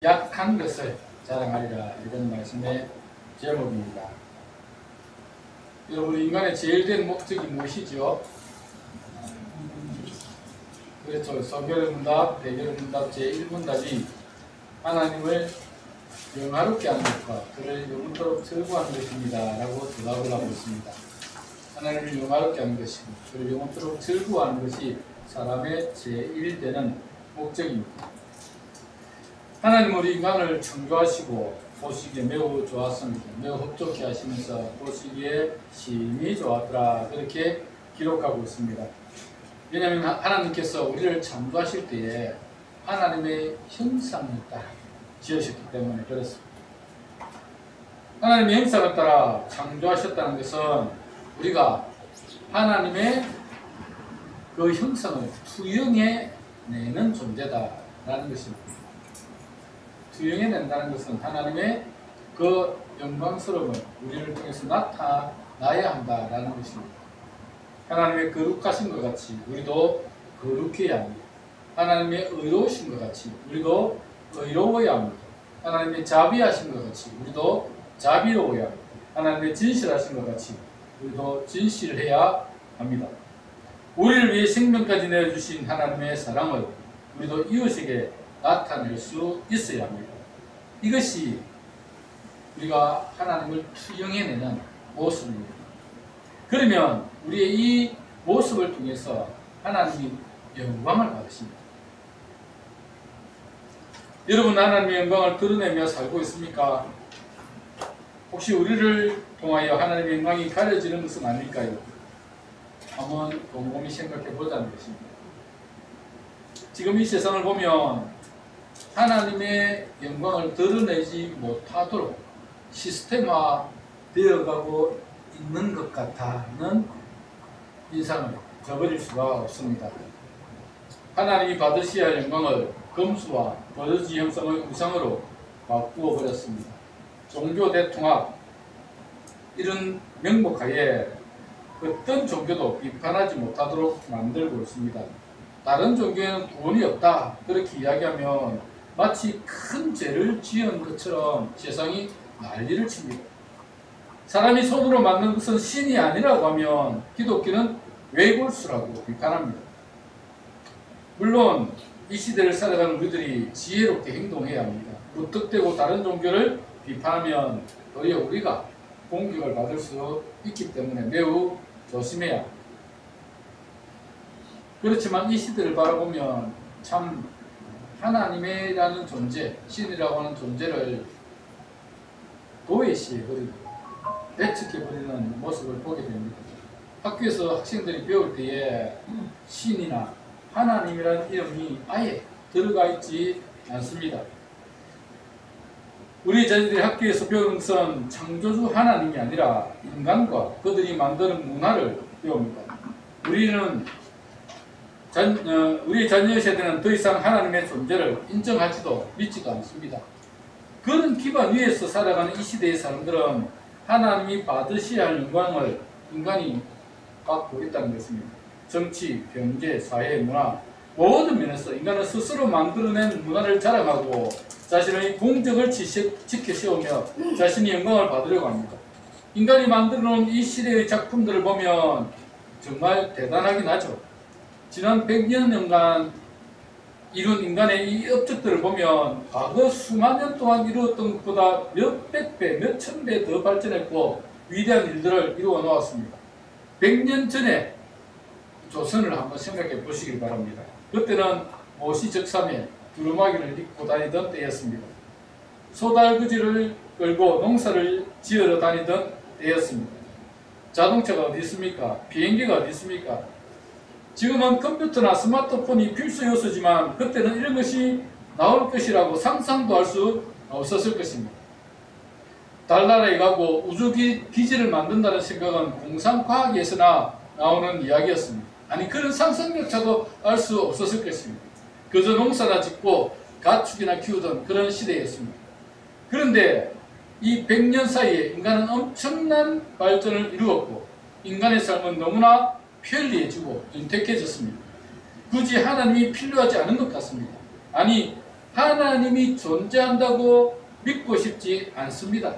약한 것을 자랑하리라, 이런 말씀의 제목입니다. 여러분, 인간의 제일 된 목적이 무엇이죠? 그렇죠. 소결의 문답, 대결의 문답 제1문답이 하나님을 영화롭게 하는 것과 그를 영원토록 즐거워하는 것입니다 라고 대답을 하고 있습니다. 하나님을 영화롭게 하는 것이고 그를 영원토록 즐거워하는 것이 사람의 제1되는 목적입니다. 하나님은 우리 인간을 창조하시고 보시기에 매우 좋았습니다. 매우 흡족해 하시면서 보시기에 심히 좋았더라, 그렇게 기록하고 있습니다. 왜냐하면 하나님께서 우리를 창조하실 때에 하나님의 형상을 따라 지으셨기 때문에 그렇습니다. 하나님의 형상을 따라 창조하셨다는 것은 우리가 하나님의 그 형상을 투영해내는 존재다라는 것입니다. 투영해낸다는 것은 하나님의 그 영광스러움을 우리를 통해서 나타나야 한다라는 것입니다. 하나님의 거룩하신 것 같이 우리도 거룩해야 합니다. 하나님의 의로우신 것 같이 우리도 의로워야 합니다. 하나님의 자비하신 것 같이 우리도 자비로워야 합니다. 하나님의 진실하신 것 같이 우리도 진실해야 합니다. 우리를 위해 생명까지 내어주신 하나님의 사랑을 우리도 이웃에게 나타낼 수 있어야 합니다. 이것이 우리가 하나님을 투영해내는 모습입니다. 그러면 우리의 이 모습을 통해서 하나님이 영광을 받으십니다. 여러분, 하나님의 영광을 드러내며 살고 있습니까? 혹시 우리를 통하여 하나님의 영광이 가려지는 것은 아닐까요? 한번 곰곰이 생각해 보자는 것입니다. 지금 이 세상을 보면 하나님의 영광을 드러내지 못하도록 시스템화 되어가고 있는 것 같다는 인상을 저버릴 수가 없습니다. 하나님이 받으셔야 할 영광을 금수와 버러지 형상의 우상으로 바꾸어 버렸습니다. 종교 대통합, 이런 명목하에 어떤 종교도 비판하지 못하도록 만들고 있습니다. 다른 종교에는 구원이 없다, 그렇게 이야기하면 마치 큰 죄를 지은 것처럼 세상이 난리를 칩니다. 사람이 손으로 만든 것은 신이 아니라고 하면 기독교는 외골수라고 비판합니다. 물론 이 시대를 살아가는 우리들이 지혜롭게 행동해야 합니다. 무턱대고 다른 종교를 비판하면 도리어 우리가 공격을 받을 수 있기 때문에 매우 조심해야 합니다. 그렇지만 이 시대를 바라보면 참 하나님이라는 존재, 신이라고 하는 존재를 도외시해버리고 배척해버리는 모습을 보게 됩니다. 학교에서 학생들이 배울 때에 신이나 하나님이라는 이름이 아예 들어가 있지 않습니다. 우리 자녀들이 학교에서 배우는 것은 창조주 하나님이 아니라 인간과 그들이 만드는 문화를 배웁니다. 우리 자녀 세대는 더 이상 하나님의 존재를 인정하지도 믿지도 않습니다. 그런 기반 위에서 살아가는 이 시대의 사람들은 하나님이 받으셔야 할 영광을 인간이 받고 있다는 것입니다. 정치, 경제, 사회, 문화 모든 면에서 인간은 스스로 만들어낸 문화를 자랑하고 자신의 공적을 지켜 세우며 자신의 영광을 받으려고 합니다. 인간이 만들어놓은 이 시대의 작품들을 보면 정말 대단하긴 하죠. 지난 100년간 이룬 인간의 이 업적들을 보면 과거 수만 년 동안 이루었던 것보다 몇백 배, 몇천 배 더 발전했고 위대한 일들을 이루어 놓았습니다. 100년 전에 조선을 한번 생각해 보시기 바랍니다. 그때는 모시적삼에 두루마기를 입고 다니던 때였습니다. 소달구지를 끌고 농사를 지으러 다니던 때였습니다. 자동차가 어디 있습니까? 비행기가 어디 있습니까? 지금은 컴퓨터나 스마트폰이 필수 요소지만 그때는 이런 것이 나올 것이라고 상상도 할 수 없었을 것입니다. 달나라에 가고 우주기지를 만든다는 생각은 공상과학에서나 나오는 이야기였습니다. 아니, 그런 상상력조차도 알 수 없었을 것입니다. 그저 농사나 짓고 가축이나 키우던 그런 시대였습니다. 그런데 이 100년 사이에 인간은 엄청난 발전을 이루었고 인간의 삶은 너무나 편리해지고 윤택해졌습니다. 굳이 하나님이 필요하지 않은 것 같습니다. 아니, 하나님이 존재한다고 믿고 싶지 않습니다.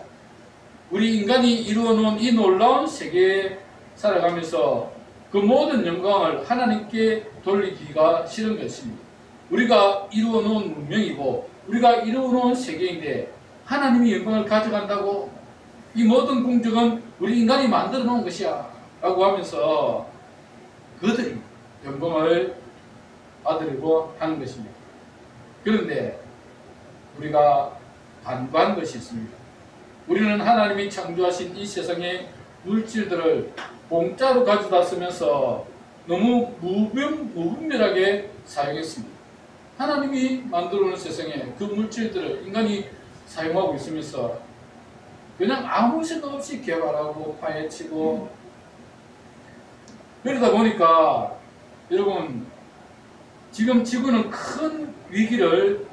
우리 인간이 이루어 놓은 이 놀라운 세계에 살아가면서 그 모든 영광을 하나님께 돌리기가 싫은 것입니다. 우리가 이루어 놓은 문명이고 우리가 이루어 놓은 세계인데 하나님이 영광을 가져간다고? 이 모든 궁정은 우리 인간이 만들어 놓은 것이야 라고 하면서 그들이 영광을 받으려고 하는 것입니다. 그런데 우리가 간과한 것이 있습니다. 우리는 하나님이 창조하신 이 세상의 물질들을 공짜로 가져다 쓰면서 너무 무분별하게 사용했습니다. 하나님이 만들어 놓은 세상에 그 물질들을 인간이 사용하고 있으면서 그냥 아무 생각 없이 개발하고 파헤치고 그러다 보니까 여러분 지금 지구는 큰 위기를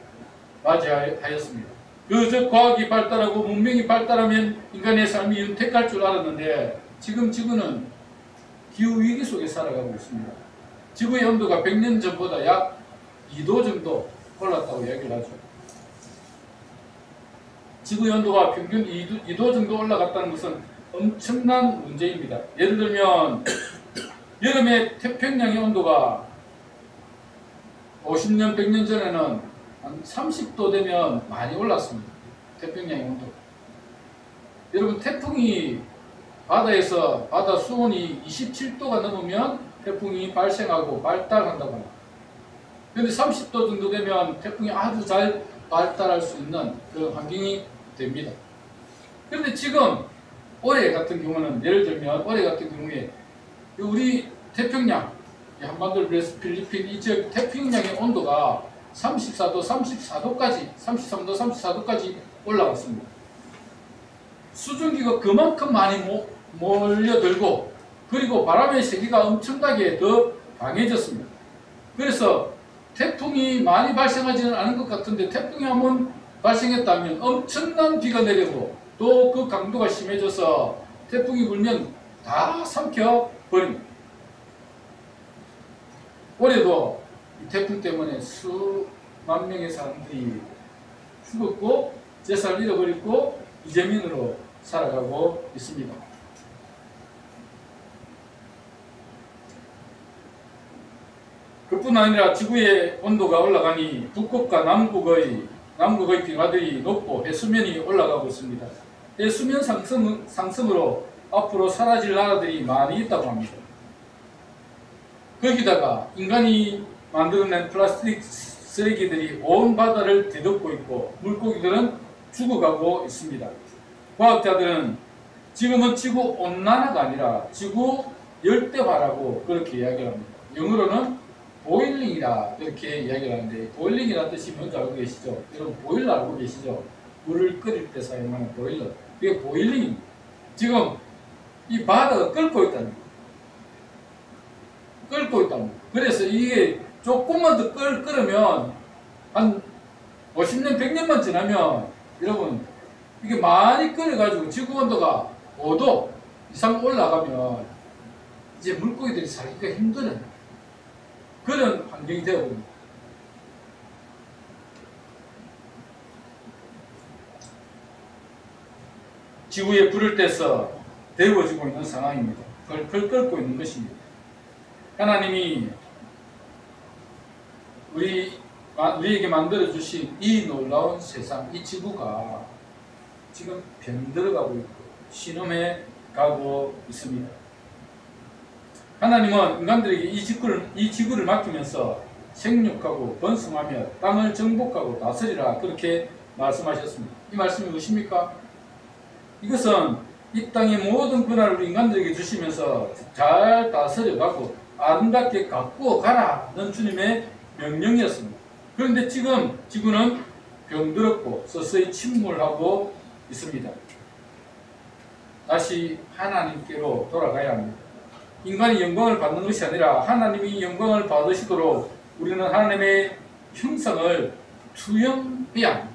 맞이하였습니다. 그저 과학이 발달하고 문명이 발달하면 인간의 삶이 윤택할 줄 알았는데 지금 지구는 기후위기 속에 살아가고 있습니다. 지구의 온도가 100년 전보다 약 2도 정도 올랐다고 이야기를 하죠. 지구의 온도가 평균 2도 정도 올라갔다는 것은 엄청난 문제입니다. 예를 들면 여름에 태평양의 온도가 50년, 100년 전에는 한 30도 되면 많이 올랐습니다. 태평양의 온도. 여러분 태풍이 바다에서 바다 수온이 27도가 넘으면 태풍이 발생하고 발달한다고 합니다. 그런데 30도 정도 되면 태풍이 아주 잘 발달할 수 있는 그런 환경이 됩니다. 그런데 지금 올해 같은 경우는 예를 들면 올해 같은 경우에 우리 태평양 한반도를 비해서 필리핀 이 지역 태평양의 온도가 34도, 34도까지 33도, 34도까지 올라갔습니다. 수증기가 그만큼 많이 몰려들고 그리고 바람의 세기가 엄청나게 더 강해졌습니다. 그래서 태풍이 많이 발생하지는 않은 것 같은데 태풍이 한번 발생했다면 엄청난 비가 내리고 또 그 강도가 심해져서 태풍이 불면 다 삼켜버립니다. 올해도 이 태풍 때문에 수만 명의 사람들이 죽었고 재산을 잃어버리고 이재민으로 살아가고 있습니다. 그뿐 아니라 지구의 온도가 올라가니 북극과 남극의 기와들이 높고 해수면이 올라가고 있습니다. 해수면 상승으로 앞으로 사라질 나라들이 많이 있다고 합니다. 거기다가 인간이 만들어낸 플라스틱 쓰레기들이 온 바다를 뒤덮고 있고 물고기들은 죽어가고 있습니다. 과학자들은 지금은 지구 온난화가 아니라 지구 열대화라고 그렇게 이야기를 합니다. 영어로는 보일링이라 이렇게 이야기를 하는데 보일링이라는 뜻이 뭔지 알고 계시죠? 여러분 보일러 알고 계시죠? 물을 끓일 때 사용하는 보일러. 그게 보일링입니다. 지금 이 바다가 끓고 있다는 거예요. 끓고 있다는 거예요. 그래서 이게 조금만 더 끓으면 한 50년, 100년만 지나면 여러분 이게 많이 끓여가지고 지구 온도가 5도 이상 올라가면 이제 물고기들이 살기가 힘드는 그런 환경이 되어버립니다. 지구에 불을 떼서 데워지고 있는 상황입니다. 펄펄 끓고 있는 것입니다. 하나님이 우리에게 만들어주신 이 놀라운 세상, 이 지구가 지금 병들어가고 있고 신음해 가고 있습니다. 하나님은 인간들에게 이 지구를 맡기면서 생육하고 번성하며 땅을 정복하고 다스리라 그렇게 말씀하셨습니다. 이 말씀이 무엇입니까? 이것은 이 땅의 모든 권한을 인간들에게 주시면서 잘 다스려가고 아름답게 가꾸어 가라는 주님의 명령이었습니다. 그런데 지금 지구는 병들었고 서서히 침몰하고 있습니다. 다시 하나님께로 돌아가야 합니다. 인간이 영광을 받는 것이 아니라 하나님이 영광을 받으시도록 우리는 하나님의 형상을 투영해야 합니다.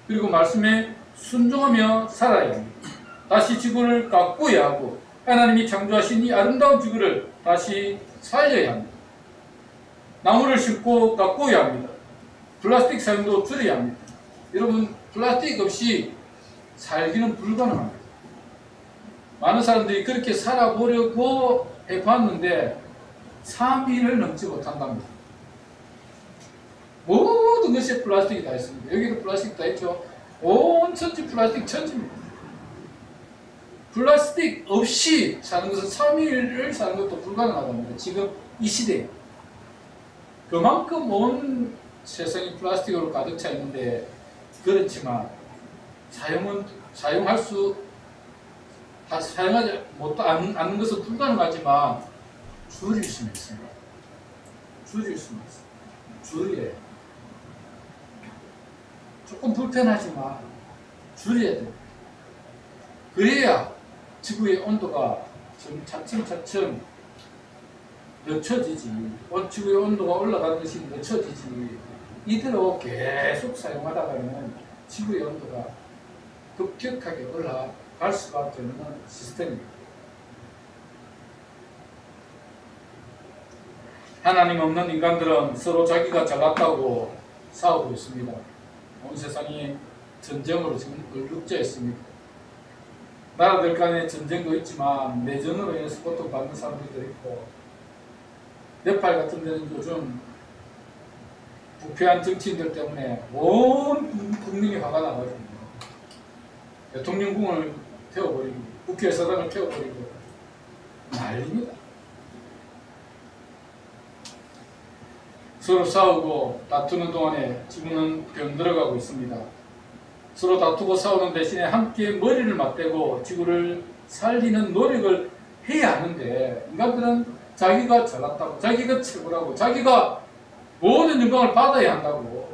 그리고 말씀에 순종하며 살아야 합니다. 다시 지구를 가꾸어야 하고 하나님이 창조하신 이 아름다운 지구를 다시 살려야 합니다. 나무를 심고 가꾸어야 합니다. 플라스틱 사용도 줄여야 합니다. 여러분, 플라스틱 없이 살기는 불가능합니다. 많은 사람들이 그렇게 살아보려고 해봤는데 3일을 넘지 못한답니다. 모든 것이 플라스틱이 다 있습니다. 여기도 플라스틱 다 있죠. 온 천지 플라스틱 천지입니다. 플라스틱 없이 사는 것은 3일을 사는 것도 불가능하답니다. 지금 이 시대에. 그만큼 온 세상이 플라스틱으로 가득 차 있는데, 그렇지만 사용하지 않는 것은 불가능하지만 줄일 수는 있습니다. 줄일 수는 있습니다. 줄여야 돼요. 조금 불편하지만 줄여야 돼요. 그래야 지구의 온도가 차츰차츰 늦춰지지. 지구의 온도가 올라가는 것이 늦춰지지. 이대로 계속 사용하다가는 지구의 온도가 급격하게 올라갈 수밖에 없는 시스템입니다. 하나님 없는 인간들은 서로 자기가 잘났다고 싸우고 있습니다. 온 세상이 전쟁으로 지금 얼룩져 있습니다. 나라들 간의 전쟁도 있지만 내전으로 인해서 고통받는 사람들도 있고, 네팔 같은 데는 요즘 부패한 정치인들 때문에 온 국민이 화가 나가지고 대통령궁을 태워버리고 국회의사당을 태워버리고 난립니다. 서로 싸우고 다투는 동안에 지구는 병들어가고 있습니다. 서로 다투고 싸우는 대신에 함께 머리를 맞대고 지구를 살리는 노력을 해야 하는데, 인간들은 자기가 잘났다고, 자기가 최고라고, 자기가 모든 영광을 받아야 한다고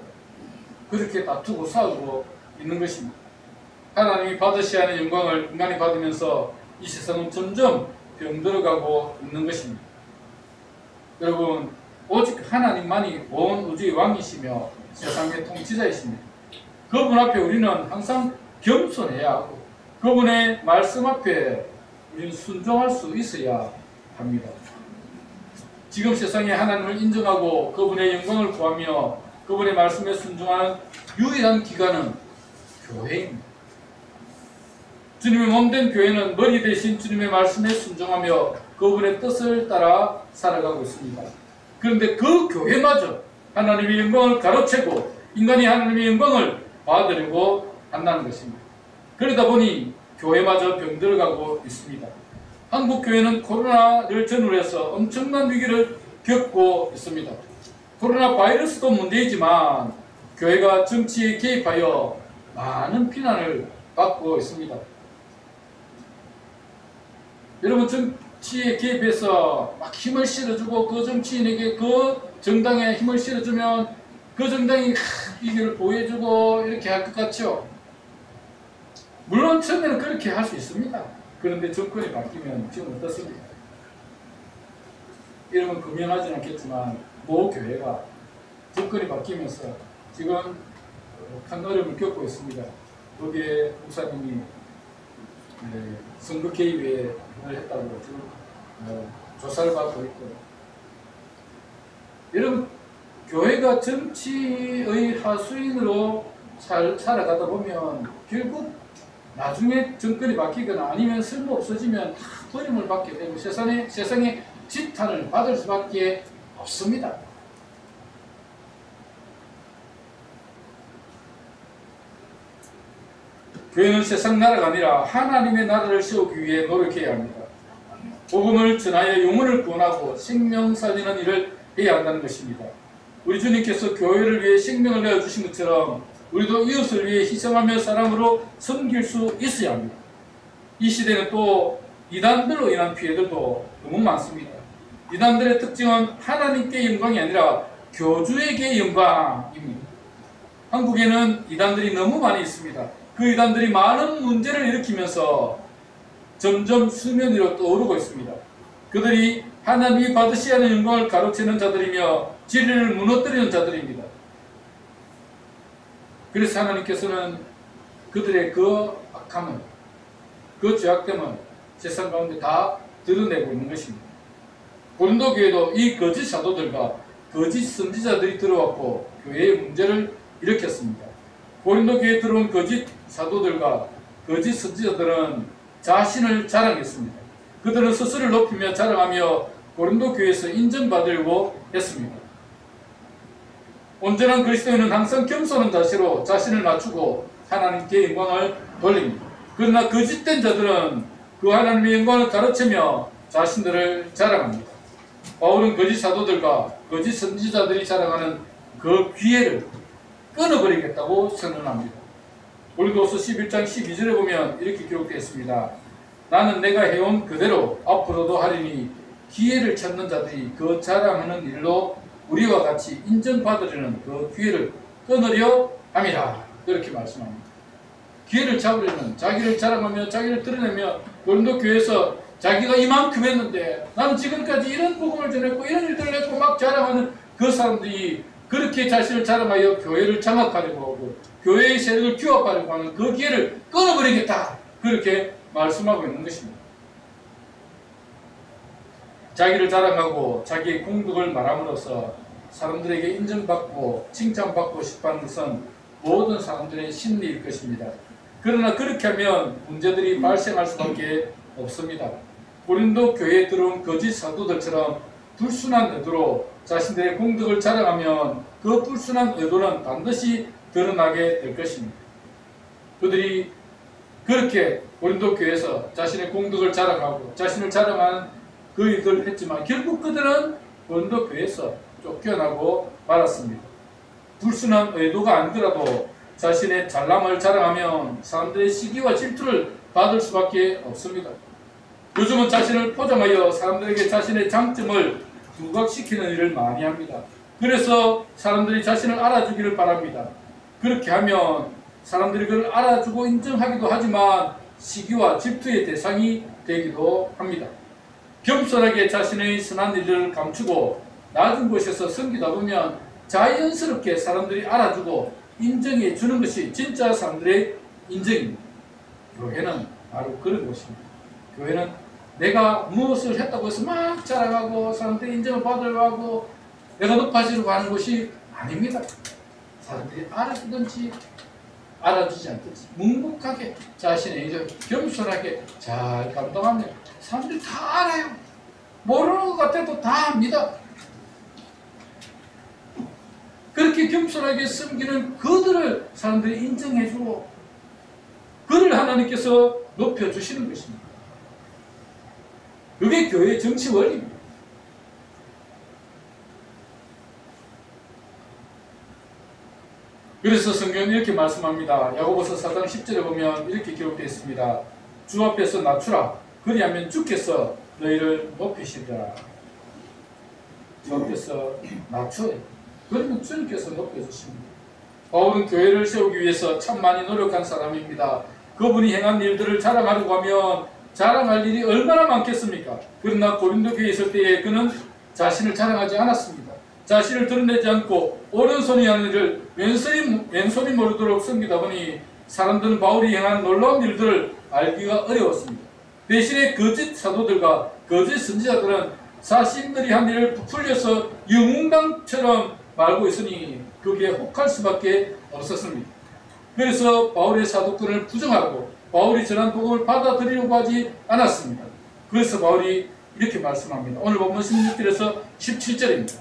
그렇게 다투고 싸우고 있는 것입니다. 하나님이 받으셔야 하는 영광을 인간이 받으면서 이 세상은 점점 병들어가고 있는 것입니다. 여러분, 오직 하나님만이 온 우주의 왕이시며 세상의 통치자이십니다. 그분 앞에 우리는 항상 겸손해야 하고 그분의 말씀 앞에 우리는 순종할 수 있어야 합니다. 지금 세상에 하나님을 인정하고 그분의 영광을 구하며 그분의 말씀에 순종하는 유일한 기관은 교회입니다. 주님의 몸된 교회는 머리 대신 주님의 말씀에 순종하며 그분의 뜻을 따라 살아가고 있습니다. 그런데 그 교회마저 하나님의 영광을 가로채고 인간이 하나님의 영광을 받으려고 한다는 것입니다. 그러다 보니 교회마저 병들어가고 있습니다. 한국 교회는 코로나를 전후로 해서 엄청난 위기를 겪고 있습니다. 코로나 바이러스도 문제이지만 교회가 정치에 개입하여 많은 비난을 받고 있습니다. 여러분, 정치에 개입해서 막 힘을 실어주고 그 정치인에게 그 정당에 힘을 실어주면 그 정당이 이걸 보여주고 이렇게 할 것 같죠? 물론 처음에는 그렇게 할 수 있습니다. 그런데 정권이 바뀌면 지금 어떻습니까? 이러면 금연하지는 않겠지만 모 교회가 정권이 바뀌면서 지금 큰 어려움을 겪고 있습니다. 거기에 목사님이 선거 개입을 했다고 지금 조사를 받고 있고, 여러분, 교회가 정치의 하수인으로 살아가다 보면 결국 나중에 정권이 바뀌거나 아니면 쓸모 없어지면 다 버림을 받게 되고 세상에 지탄을 받을 수밖에 없습니다. 교회는 세상 나라가 아니라 하나님의 나라를 세우기 위해 노력해야 합니다. 복음을 전하여 영혼을 구원하고 생명 살리는 일을 해야 한다는 것입니다. 우리 주님께서 교회를 위해 생명을 내어주신 것처럼 우리도 이웃을 위해 희생하며 사랑으로 섬길 수 있어야 합니다. 이 시대는 또 이단들로 인한 피해들도 너무 많습니다. 이단들의 특징은 하나님께 영광이 아니라 교주에게 영광입니다. 한국에는 이단들이 너무 많이 있습니다. 그 이단들이 많은 문제를 일으키면서 점점 수면 위로 떠오르고 있습니다. 그들이 하나님이 받으셔야 하는 영광을 가로채는 자들이며 진리를 무너뜨리는 자들입니다. 그래서 하나님께서는 그들의 그 악함을, 그 죄악됨을 세상 가운데 다 드러내고 있는 것입니다. 고린도 교회도 이 거짓 사도들과 거짓 선지자들이 들어왔고 교회의 문제를 일으켰습니다. 고린도 교회에 들어온 거짓 사도들과 거짓 선지자들은 자신을 자랑했습니다. 그들은 스스로를 높이며 자랑하며 고린도 교회에서 인정받으려고 했습니다. 온전한 그리스도인은 항상 겸손한 자세로 자신을 낮추고 하나님께 영광을 돌립니다. 그러나 거짓된 자들은 그 하나님의 영광을 가르치며 자신들을 자랑합니다. 바울은 거짓 사도들과 거짓 선지자들이 자랑하는 그 기회를 끊어버리겠다고 선언합니다. 고린도서 11장 12절에 보면 이렇게 기록되어 있습니다. 나는 내가 해온 그대로 앞으로도 하리니 기회를 찾는 자들이 그 자랑하는 일로 우리와 같이 인정받으려는 그 기회를 끊으려 함이라. 그렇게 말씀합니다. 기회를 잡으려는, 자기를 자랑하며 자기를 드러내며 고린도 교회에서 자기가 이만큼 했는데 나는 지금까지 이런 복음을 전했고 이런 일들을 했고 막 자랑하는 그 사람들이 그렇게 자신을 자랑하여 교회를 장악하려고 하고 교회의 세력을 규합하려고 하는 그 기회를 끊어버리겠다. 그렇게 말씀하고 있는 것입니다. 자기를 자랑하고 자기의 공덕을 말함으로써 사람들에게 인정받고 칭찬받고 싶어하는 것은 모든 사람들의 심리일 것입니다. 그러나 그렇게 하면 문제들이 발생할 수밖에 없습니다. 고린도 교회에 들어온 거짓 사도들처럼 불순한 의도로 자신들의 공덕을 자랑하면 그 불순한 의도는 반드시 드러나게 될 것입니다. 그들이 그렇게 고린도 교회에서 자신의 공덕을 자랑하고 자신을 자랑하는 그 일들을 했지만 결국 그들은 고린도 교회에서 쫓겨나고 말았습니다. 불순한 의도가 아니더라도 자신의 잘남을 자랑하면 사람들의 시기와 질투를 받을 수밖에 없습니다. 요즘은 자신을 포장하여 사람들에게 자신의 장점을 부각시키는 일을 많이 합니다. 그래서 사람들이 자신을 알아주기를 바랍니다. 그렇게 하면 사람들이 그를 알아주고 인정하기도 하지만 시기와 질투의 대상이 되기도 합니다. 겸손하게 자신의 선한 일을 감추고 낮은 곳에서 섬기다 보면 자연스럽게 사람들이 알아주고 인정해 주는 것이 진짜 사람들의 인정입니다. 교회는 바로 그런 것입니다. 교회는 내가 무엇을 했다고 해서 막 자랑하고 사람들이 인정을 받으려고 하고 내가 높아지려고 하는 것이 아닙니다. 사람들이 알아주든지 알아주지 않든지 묵묵하게 자신의 일을 겸손하게 잘 감당하면 사람들이 다 알아요. 모르는 것 같아도 다 압니다. 그렇게 겸손하게 섬기는 그들을 사람들이 인정해주고 그를 하나님께서 높여주시는 것입니다. 그게 교회의 정치 원리입니다. 그래서 성경은 이렇게 말씀합니다. 야고보서 4장 10절에 보면 이렇게 기록되어 있습니다. 주 앞에서 낮추라. 그리하면 주께서 너희를 높이시리라. 주 앞에서 낮춰요. 그러면 주님께서 높여주십니다. 바울은 교회를 세우기 위해서 참 많이 노력한 사람입니다. 그분이 행한 일들을 자랑하려고 하면 자랑할 일이 얼마나 많겠습니까? 그러나 고린도 교회에 있을 때에 그는 자신을 자랑하지 않았습니다. 자신을 드러내지 않고 오른손이 하는 일을 왼손이 모르도록 섬기다 보니 사람들은 바울이 행한 놀라운 일들을 알기가 어려웠습니다. 대신에 거짓 사도들과 거짓 선지자들은 자신들이 한 일을 부풀려서 영웅당처럼 말고 있으니 그게 혹할 수밖에 없었습니다. 그래서 바울의 사도권을 부정하고 바울이 전한 복음을 받아들이려고 하지 않았습니다. 그래서 바울이 이렇게 말씀합니다. 오늘 본문 16절에서 17절입니다.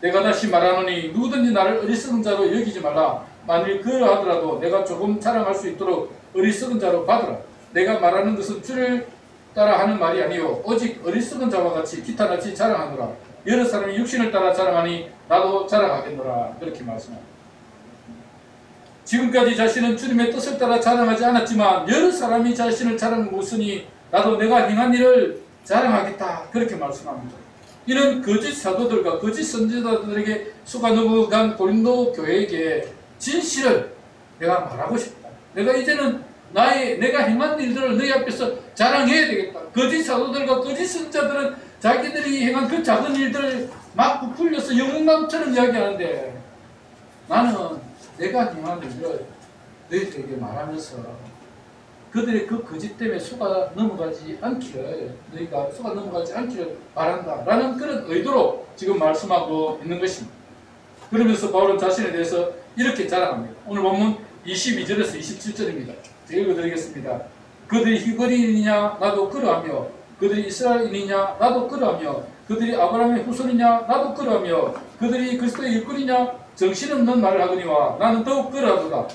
내가 다시 말하노니 누구든지 나를 어리석은 자로 여기지 말라. 만일 그러하더라도 내가 조금 자랑할 수 있도록 어리석은 자로 받으라. 내가 말하는 것은 주를 따라 하는 말이 아니요 오직 어리석은 자와 같이 기타같이 자랑하노라. 여러 사람이 육신을 따라 자랑하니 나도 자랑하겠노라. 그렇게 말씀합니다. 지금까지 자신은 주님의 뜻을 따라 자랑하지 않았지만 여러 사람이 자신을 자랑하고 있으니 나도 내가 행한 일을 자랑하겠다. 그렇게 말씀합니다. 이는 거짓 사도들과 거짓 선지자들에게 속아 넘어간 고린도 교회에게 진실을 내가 말하고 싶다. 내가 이제는 내가 행한 일들을 너희 앞에서 자랑해야 되겠다. 거짓 사도들과 거짓 선지자들은 자기들이 행한 그 작은 일들을 막 부풀려서 영웅남처럼 이야기하는데 나는 내가 행한 일을 너희들에게 말하면서 그들의 그 거짓 때문에 속아 넘어가지 않기를 너희가 속아 넘어가지 않기를 바란다 라는 그런 의도로 지금 말씀하고 있는 것입니다. 그러면서 바울은 자신에 대해서 이렇게 자랑합니다. 오늘 본문 22절에서 27절입니다. 제가 읽어드리겠습니다. 그들이 히브리인이냐 나도 그러하며 그들이 이스라엘인이냐 나도 그러하며 그들이 아브라함의 후손이냐 나도 그러하며 그들이 그리스도의 일꾼이냐 정신없는 말을 하거니와 나는 더욱 그러하도다.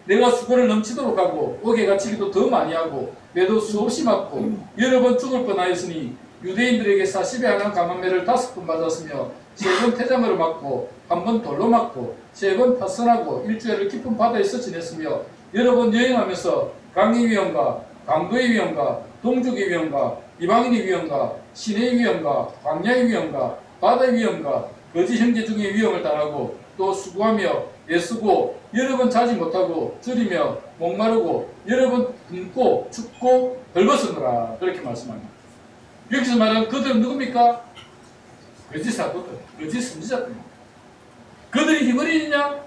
내가 수고를 넘치도록 하고 옥에 갇히기도 더 많이 하고 매도 수없이 맞고 여러 번 죽을 뻔하였으니 유대인들에게 40에 한한 감한매를 5번 맞았으며 3번 태장으로 맞고 1번 돌로 맞고 3번 파선하고 일주일을 깊은 바다에서 지냈으며 여러 번 여행하면서 강의 위험과 강도의 위험과 동족의 위험과 이방인의 위험과 시내의 위험과 광야의 위험과 바다의 위험과 거짓 형제 중의 위험을 당하고 또 수고하며 애쓰고 여러 번 자지 못하고 줄이며 목마르고 여러 번 굶고 춥고 헐벗으노라 그렇게 말씀합니다. 여기서 말하는 그들은 누굽니까? 거짓 사도들, 거짓 선지자들입니다. 그들이 히브리인이냐?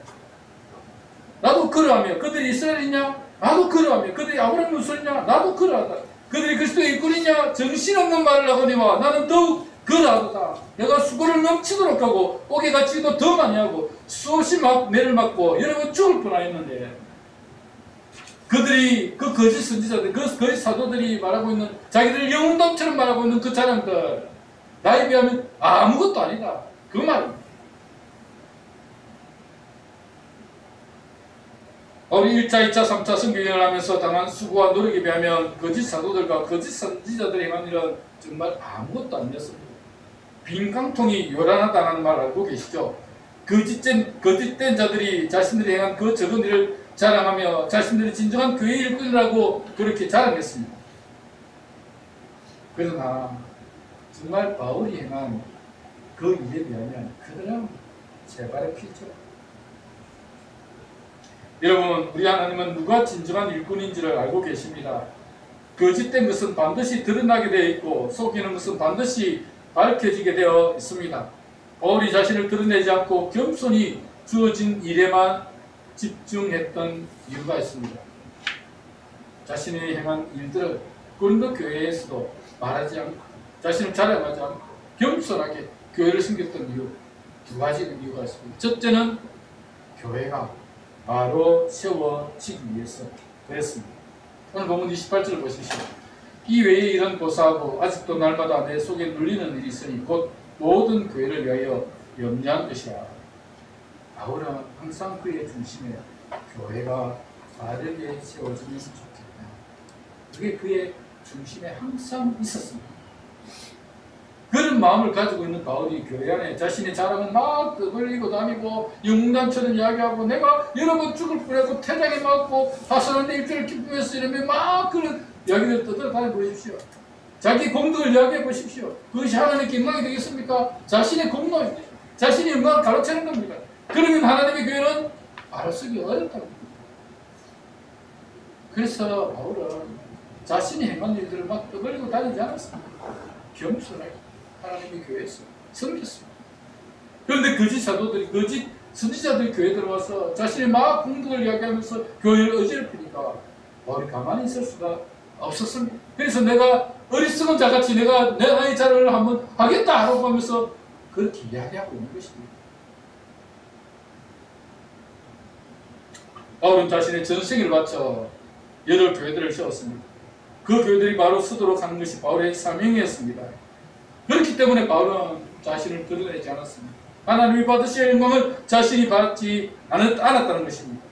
나도 그러하며 그들이 이스라엘이냐? 나도 그러하며 그들이 아브라함의 후손이냐? 나도 그러하다. 그들이 그리스도의 일꾼이냐? 정신없는 말을 하거니와 나는 더욱 그러하도다. 내가 수고를 넘치도록 하고 옥에 갇히기도 더 많이 하고 수없이 매를 맞고 여러 번 죽을 뻔하였는데 그들이 그 거짓 선지자들, 그 거짓 사도들이 말하고 있는 자기들 영웅담처럼 말하고 있는 그 자랑들 나에 비하면 아무것도 아니다. 그 말입니다. 우리 1차, 2차, 3차 선교여행을 하면서 당한 수고와 노력에 비하면 거짓 사도들과 거짓 선지자들의 행한 일은 정말 아무것도 아니었습니다. 빈 깡통이 요란하다는 말 알고 계시죠? 거짓된 자들이 자신들이 행한 그 적은 일을 자랑하며 자신들이 진정한 교회의 일꾼이라고 그렇게 자랑했습니다. 그러나 정말 바울이 행한 그 일에 비하면 그들은 제발의 피죠. 여러분, 우리 하나님은 누가 진정한 일꾼인지를 알고 계십니다. 거짓된 것은 반드시 드러나게 되어 있고 속이는 것은 반드시 밝혀지게 되어 있습니다. 바울이 자신을 드러내지 않고 겸손히 주어진 일에만 집중했던 이유가 있습니다. 자신이 행한 일들을 고린도 교회에서도 말하지 않고 자신을 자랑하지 않고 겸손하게 교회를 섬겼던 이유, 두 가지 이유가 있습니다. 첫째는 교회가 바로 세워지기 위해서 그랬습니다. 오늘 본문 28절을 보십시오. 이 외에 이런 고사하고 아직도 날마다 내 속에 눌리는 일이 있으니 곧 모든 교회를 위하여 염려한 것이라. 바울은 항상 그의 중심에 교회가 바르게 세워지면 좋겠다. 그게 그의 중심에 항상 있었습니다. 그런 마음을 가지고 있는 바울이 교회 안에 자신의 자랑은 막 떠벌리고 다니고 영웅담처럼 이야기하고 내가 여러 번 죽을 뻔하고 태장에 맞고 파선한데 일주일 기쁨에서 이러면 막 그런 이야기를 떠들어다녀 보십시오. 자기 공덕을 이야기해 보십시오. 그것이 하나님께 영광이 되겠습니까? 자신의 공덕입니다. 자신의 영광을 가로채는 겁니다. 그러면 하나님의 교회는 알아서기 어렵다고. 그래서 바울은 자신이 행한 일들을 막 떠벌리고 다니지 않았습니다. 겸손하게 하나님의 교회에서 섬겼습니다. 그런데 거짓 사도들이, 거짓 선지자들이 교회에 들어와서 자신의 막 공덕을 이야기하면서 교회를 어지럽히니까 바울이 가만히 있을 수가 없었습니다. 그래서 내가 어리석은 자같이 내가 나의 자랑을 한번 하겠다 하고 하면서 그렇게 이야기하고 있는 것입니다. 바울은 자신의 전생을 바쳐 여러 교회들을 세웠습니다. 그 교회들이 바로 서도록 하는 것이 바울의 사명이었습니다. 그렇기 때문에 바울은 자신을 드러내지 않았습니다. 하나님이 받으실 영광을 자신이 받지 않았다는 것입니다.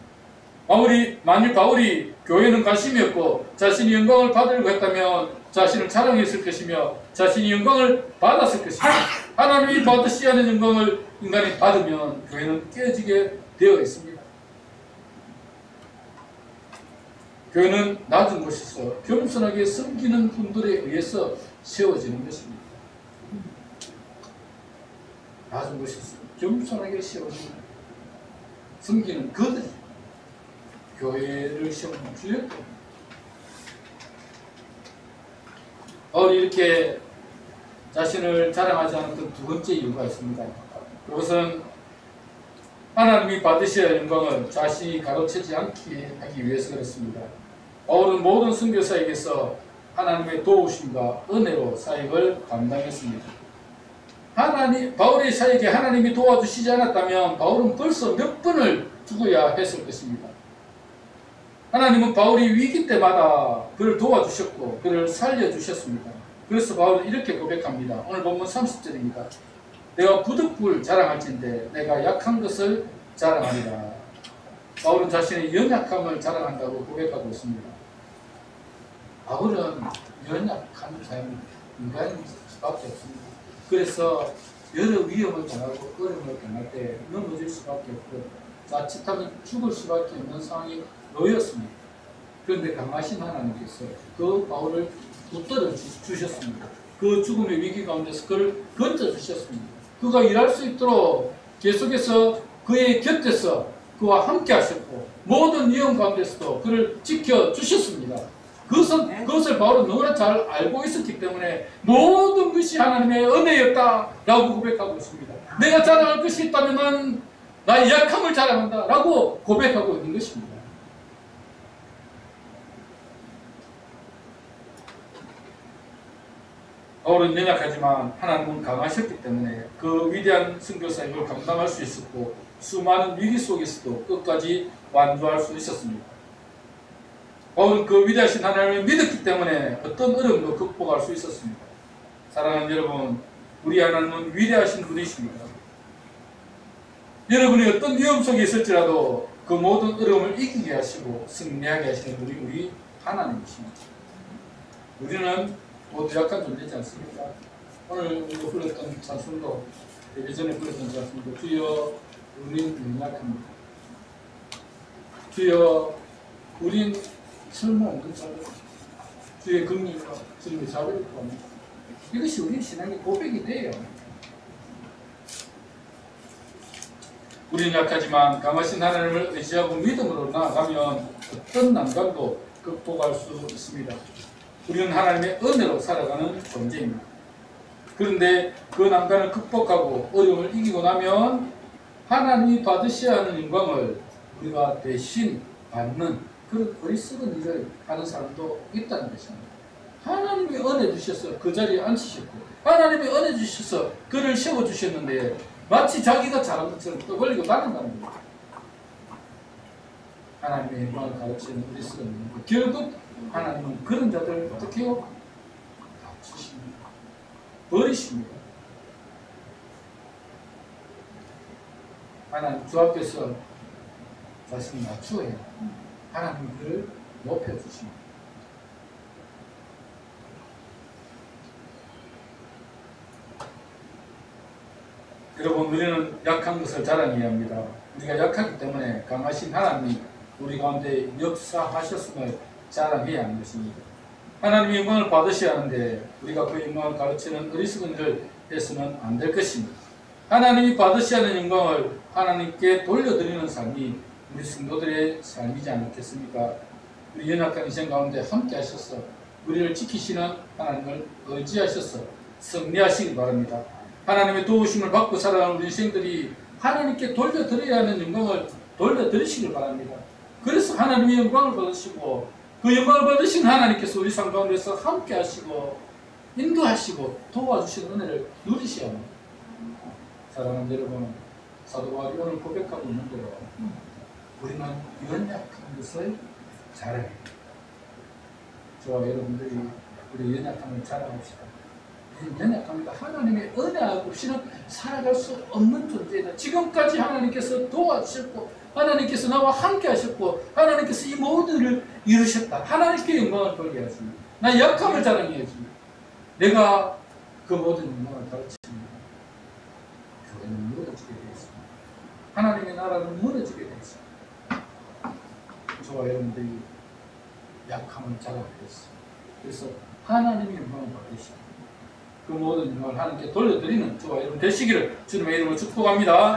만일 바울이 교회는 관심이 없고 자신이 영광을 받으려고 했다면 자신을 자랑했을 것이며 자신이 영광을 받았을 것입니다. 하나님이 받으셔야 하는 영광을 인간이 받으면 교회는 깨지게 되어 있습니다. 교회는 낮은 곳에서 겸손하게 섬기는 분들에 의해서 세워지는 것입니다. 낮은 곳에서 겸손하게 세워지는 섬기는 그들이 교회를 세우는 주역입니다. 바울이 이렇게 자신을 자랑하지 않았던 두 번째 이유가 있습니다. 그것은 하나님이 받으셔야 할 영광을 자신이 가로채지 않게 하기 위해서 그렇습니다. 바울은 모든 선교사에게서 하나님의 도우심과 은혜로 사역을 감당했습니다. 바울의 사역에 하나님이 도와주시지 않았다면 바울은 벌써 몇 번을 죽어야 했을 것입니다. 하나님은 바울이 위기 때마다 그를 도와주셨고 그를 살려주셨습니다. 그래서 바울은 이렇게 고백합니다. 오늘 본문 30절입니다. 내가 부득불 자랑할진대 내가 약한 것을 자랑하리라. 바울은 자신의 연약함을 자랑한다고 고백하고 있습니다. 바울은 연약한 사람입니다. 인간일 수밖에 없습니다. 그래서 여러 위험을 당하고 어려움을 당할 때 넘어질 수밖에 없고 자칫하면 죽을 수밖에 없는 상황이 놓였습니다. 그런데 강하신 하나님께서 그 바울을 붙들어 주셨습니다. 그 죽음의 위기 가운데서 그를 건져주셨습니다. 그가 일할 수 있도록 계속해서 그의 곁에서 그와 함께 하셨고 모든 위험 가운데서도 그를 지켜주셨습니다. 그것을 바울은 너무나 잘 알고 있었기 때문에 모든 것이 하나님의 은혜였다라고 고백하고 있습니다. 내가 자랑할 것이 있다면 나의 약함을 자랑한다 라고 고백하고 있는 것입니다. 바울은 연약하지만 하나님은 강하셨기 때문에 그 위대한 선교사역을 감당할 수 있었고 수많은 위기 속에서도 끝까지 완주할 수 있었습니다. 바울은 그 위대하신 하나님을 믿었기 때문에 어떤 어려움도 극복할 수 있었습니다. 사랑하는 여러분, 우리 하나님은 위대하신 분이십니다. 여러분이 어떤 위험 속에 있을지라도 그 모든 어려움을 이기게 하시고 승리하게 하시는 분이 우리 하나님이십니다. 우리는 모두 약한 존재지 않습니까? 오늘 우리가 불렀던 찬송도 예전에 불렀던 찬송도 주여 우린 연약합니다. 주여 우린 쓸모없는 자들, 주의 긍휼과 주님의 자비를 구합니다. 이것이 우리 신앙의 고백이 돼요. 우리는 약하지만 강하신 하나님을 의지하고 믿음으로 나아가면 어떤 난관도 극복할 수 있습니다. 우리는 하나님의 은혜로 살아가는 존재입니다. 그런데 그 난관을 극복하고 어려움을 이기고 나면 하나님이 받으셔야 하는 영광을 우리가 대신 받는 그런 어리석은 일을 하는 사람도 있다는 것입니다. 하나님이 은혜 주셔서 그 자리에 앉히셨고 하나님이 은혜 주셔서 그를 세워주셨는데 마치 자기가 잘한 것처럼 떠벌리고 다닌다는 거예요. 하나님의 영광을 가르치는 어리석은 일. 결국 하나님은 그런 자들을 어떻게 해요? 낮추십니다. 버리십니다. 하나님 주 앞에서 자신을 낮추어야 하나님 그를 높여주십니다. 여러분, 우리는 약한 것을 자랑해야 합니다. 우리가 약하기 때문에 강하신 하나님이 우리 가운데 역사하셨음을 자랑해야 하는 것입니다. 하나님의 영광을 받으셔야 하는데 우리가 그 영광을 가르치는 어리석은 일을 해서는 안 될 것입니다. 하나님이 받으셔야 하는 영광을 하나님께 돌려드리는 삶이 우리 성도들의 삶이지 않겠습니까? 우리 연약한 인생 가운데 함께 하셔서 우리를 지키시는 하나님을 의지하셔서 승리하시기 바랍니다. 하나님의 도우심을 받고 살아가는 우리 인생들이 하나님께 돌려드려야 하는 영광을 돌려드리시길 바랍니다. 그래서 하나님의 영광을 받으시고 그 영광을 받으신 하나님께서 우리 삶 가운데서 함께 하시고 인도하시고 도와주시는 은혜를 누리셔야 합니다. 사랑하는 여러분, 사도 바울이 오늘 고백하고 있는 대로 우리는 연약한 것을 자랑합니다. 저와 여러분들이 우리 연약함을 자랑합시다. 연약합니다. 하나님의 은혜 없이는 살아갈 수 없는 존재이다. 지금까지 하나님께서 도와주셨고 하나님께서 나와 함께 하셨고 하나님께서 이 모든 일을 이루셨다. 하나님께 영광을 돌려야지. 나 약함을 자랑해야지. 내가 그 모든 영광을 가르칩니다. 교회는 무너지게 되어 있습니다. 하나님의 나라는 무너지게 되어 있습니다. 저와 여러분들이 약함을 자랑하겠습니다. 그래서 하나님의 영광을 받으시고 그 모든 영광을 하나님께 돌려드리는 저와 여러분 되시기를 주님의 이름으로 축복합니다.